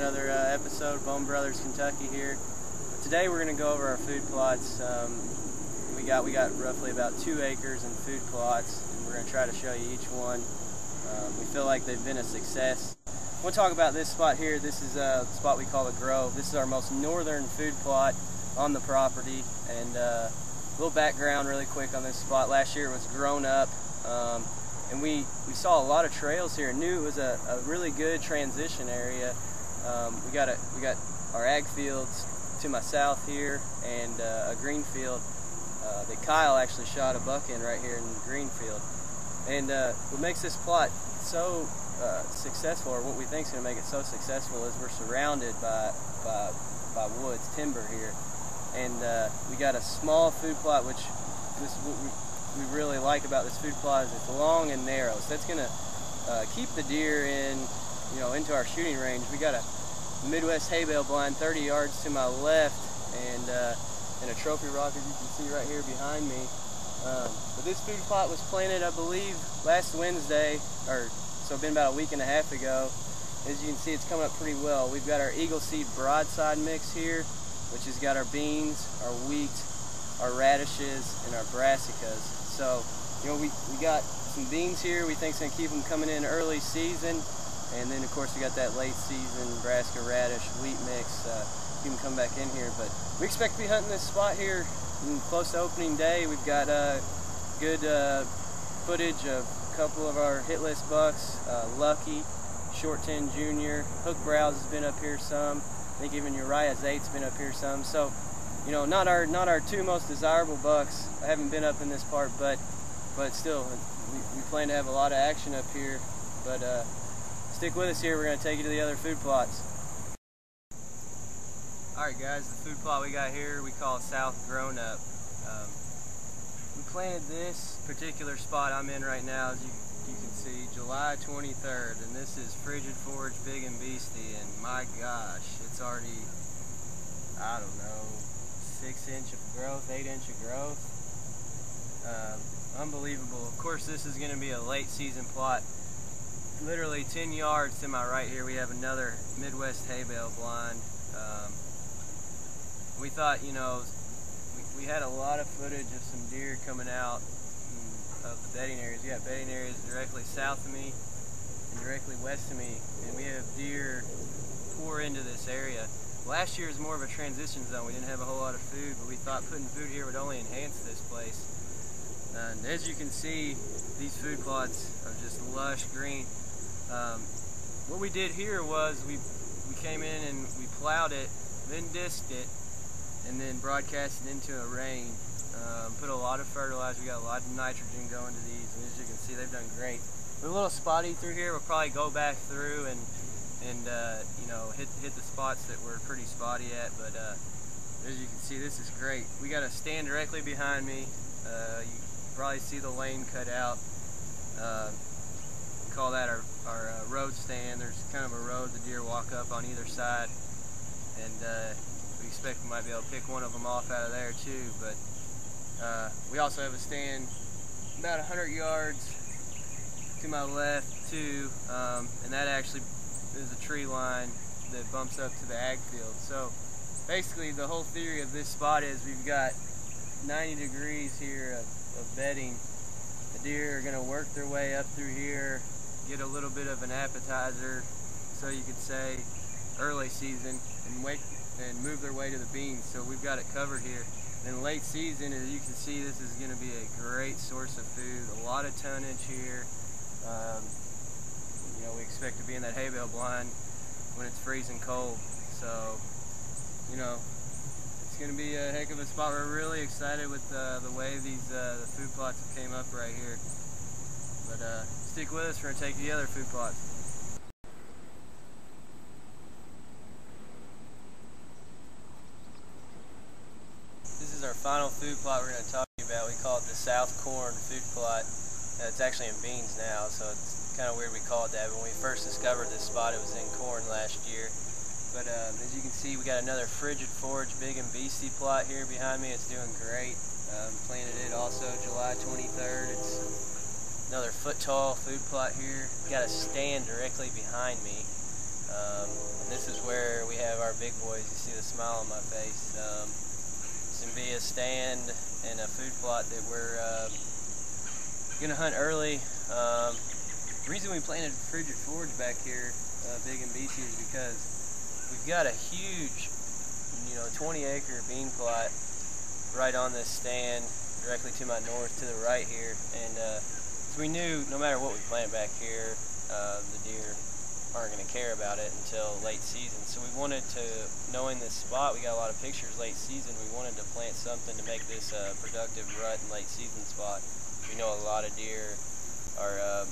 another episode of Bone Brothers Kentucky here. Today we're going to go over our food plots. We got roughly about 2 acres in food plots, and we're going to try to show you each one. We feel like they've been a success. We'll talk about this spot here. This is a spot we call the Grove. This is our most northern food plot on the property, and a little background really quick on this spot. Last year it was grown up, and we saw a lot of trails here. Knew it was a really good transition area. We got our ag fields to my south here, and a green field that Kyle actually shot a buck in right here in the green field. And what makes this plot so successful, or what we think is going to make it so successful, is we're surrounded by woods, timber here, and we got a small food plot, which this is what we really like about this food plot, is it's long and narrow, so that's going to keep the deer into our shooting range. We got a Midwest hay bale blind 30 yards to my left, and a trophy rock, as you can see right here behind me. But this food plot was planted, I believe, last Wednesday, so it's been about a week and a half ago. As you can see, it's coming up pretty well. We've got our Eagle Seed broadside mix here, which has got our beans, our wheat, our radishes, and our brassicas. So, we got some beans here. We think it's going to keep them coming in early season. And then, of course, we got that late season brassica radish wheat mix. Keep them coming back in here. But we expect to be hunting this spot here close to opening day. We've got good footage of a couple of our hit list bucks. Lucky, Short 10 Junior, Hook Browse has been up here some. I think even Uriah Zate's been up here some. So, not our 2 most desirable bucks. I haven't been up in this part, but still, we plan to have a lot of action up here. But stick with us here. We're going to take you to the other food plots. Alright guys, the food plot we got here we call South Grown Up. We planted this particular spot I'm in right now, as you can see, July 23rd, and this is Frigid Forage Big and Beastie, and my gosh, it's already, I don't know, 6 inch of growth, 8 inch of growth. Unbelievable. Of course, this is going to be a late season plot. Literally 10 yards to my right here we have another Midwest hay bale blind. We thought, we had a lot of footage of some deer coming out of the bedding areas. We got bedding areas directly south of me and directly west of me, and we have deer pour into this area. Last year was more of a transition zone. We didn't have a whole lot of food, but we thought putting food here would only enhance this place. And as you can see, these food plots are just lush green. What we did here was we came in and we plowed it, then disked it, and then broadcast it into a rain. Put a lot of fertilizer. We got a lot of nitrogen going to these, and as you can see, they've done great. We're a little spotty through here. We'll probably go back through and hit the spots that we're pretty spotty at. But as you can see, this is great. We got a stand directly behind me. You probably see the lane cut out. We call that our road stand. There's kind of a road the deer walk up on either side, and we expect we might be able to pick one of them off out of there too. But we also have a stand about 100 yards to my left too, and that actually is a tree line that bumps up to the ag field. So basically the whole theory of this spot is we've got 90 degrees here of bedding. The deer are going to work their way up through here, get a little bit of an appetizer, so you could say, early season, and move their way to the beans. So we've got it covered here. In late season, as you can see, this is going to be a great source of food. A lot of tonnage here. We expect to be in that hay bale blind when it's freezing cold. So, it's going to be a heck of a spot. We're really excited with the way these the food plots have came up right here. But stick with us. We're going to take you to the other food plots. This is our final food plot we're going to talk to you about. We call it the South Corn food plot. It's actually in beans now, so it's kind of weird we call it that. When we first discovered this spot, it was in corn last year. But as you can see, we got another Frigid Forage Big and Beastie plot here behind me. It's doing great. Planted it also July 23rd. It's another foot tall food plot here. We got a stand directly behind me. And this is where we have our big boys. You see the smile on my face. It's going to be a stand and a food plot that we're going to hunt early. The reason we planted Frigid Forge back here, big in BC, is because we've got a huge, 20-acre bean plot right on this stand, directly to my north, to the right here, and so we knew no matter what we plant back here, the deer aren't going to care about it until late season. So we wanted to, knowing this spot, we got a lot of pictures late season, we wanted to plant something to make this a productive rut and late season spot. We know a lot of deer are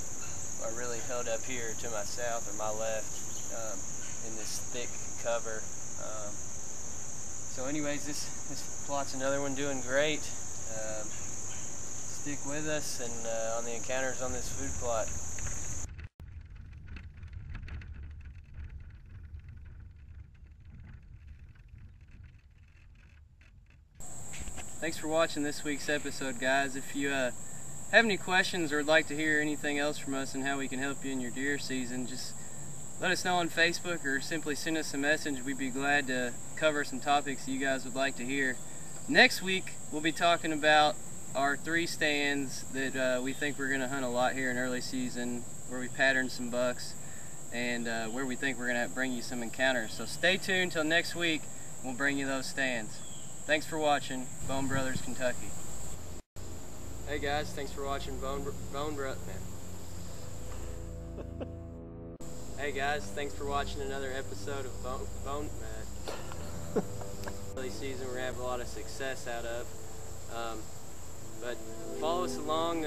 really held up here to my south or my left in this thick cover. So anyways, this plot's another one doing great. Stick with us and on the encounters on this food plot. Thanks for watching this week's episode, guys. If you have any questions or would like to hear anything else from us and how we can help you in your deer season, just let us know on Facebook or simply send us a message. We'd be glad to cover some topics you guys would like to hear. Next week, we'll be talking about our 3 stands that we think we're going to hunt a lot here in early season, where we pattern some bucks, and where we think we're going to bring you some encounters. So stay tuned till next week. We'll bring you those stands. Thanks for watching Bone Brothers Kentucky. Hey guys, thanks for watching Hey guys, thanks for watching another episode of early season we're having a lot of success out of. But follow us along.